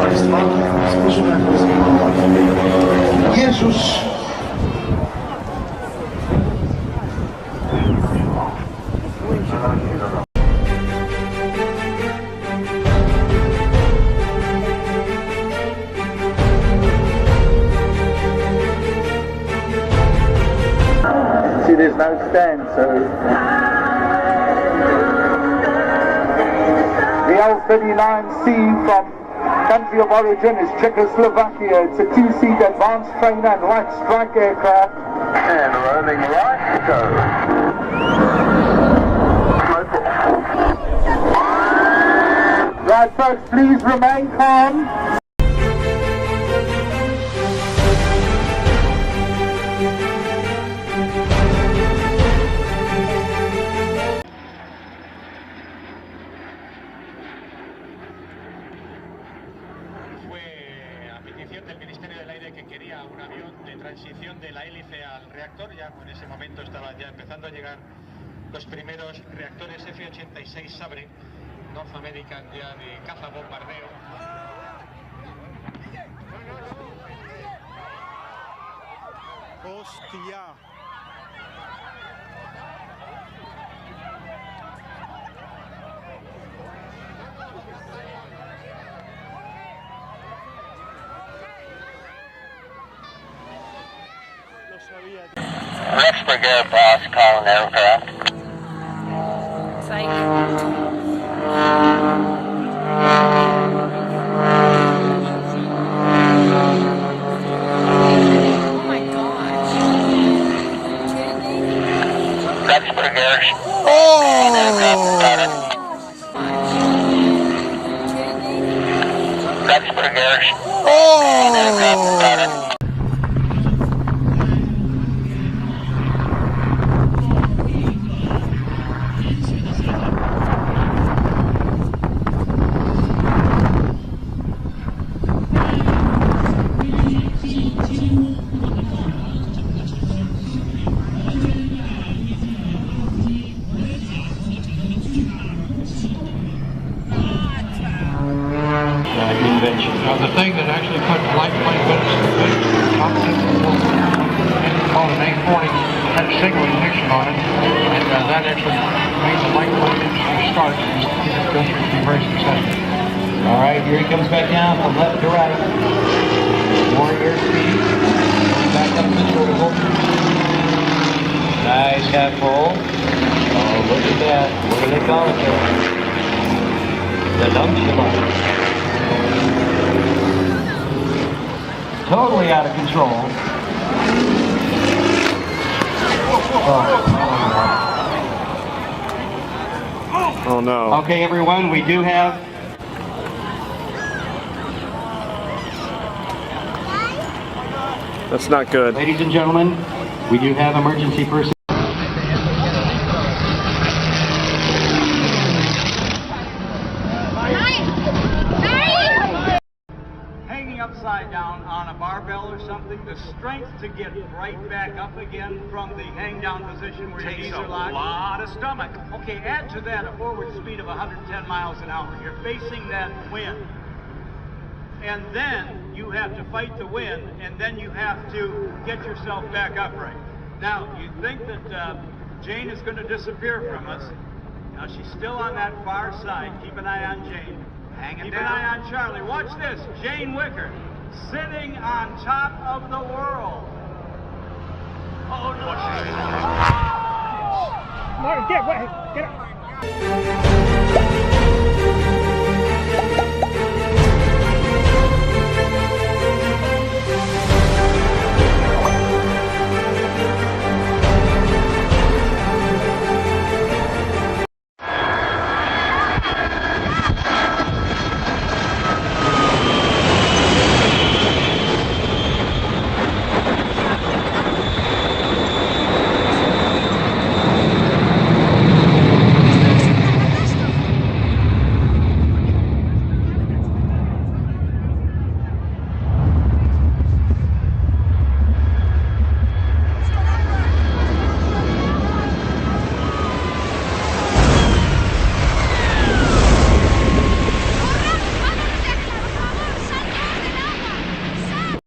Państwa, spojrzymy na polskiego Jezus. See, there's no stand, so the L39C from country of origin is Czechoslovakia. It's a two-seat advanced trainer and light strike aircraft. And rolling right, go. Right, folks, please remain calm. Del Ministerio del Aire que quería un avión de transición de la hélice al reactor. Ya en ese momento estaban ya empezando a llegar los primeros reactores F-86 Sabre North American ya de caza bombardeo. ¡Hostia! Rexburg Air Boss calling aircraft. Psych. Oh my gosh. Rexburg Air. ¡Oh! Rexburg Air. ¡Oh! Invention. The thing that actually put light plane called an 840 had a single ignition on it, and that actually made the light plane start and keep it going to be very successful. All right, here he comes back down from left to right. More airspeed. Back up the vertical. Nice half full. Oh, look at that. What do they call it there? The nonchalant. Totally out of control. Oh no. Okay, everyone, we do have... That's not good. Ladies and gentlemen, we do have emergency personnel. Upside down on a barbell or something, the strength to get right back up again from the hang down position where your knees are locked. Takes a lot of stomach. Okay, add to that a forward speed of 110 miles an hour. You're facing that wind. And then you have to fight the wind, and then you have to get yourself back upright. Now, you think that Jane is going to disappear from us. Now, she's still on that far side. Keep an eye on Jane. Keep an eye on Charlie. Watch this. Jane Wicker sitting on top of the world. Oh, no. Martin, get up.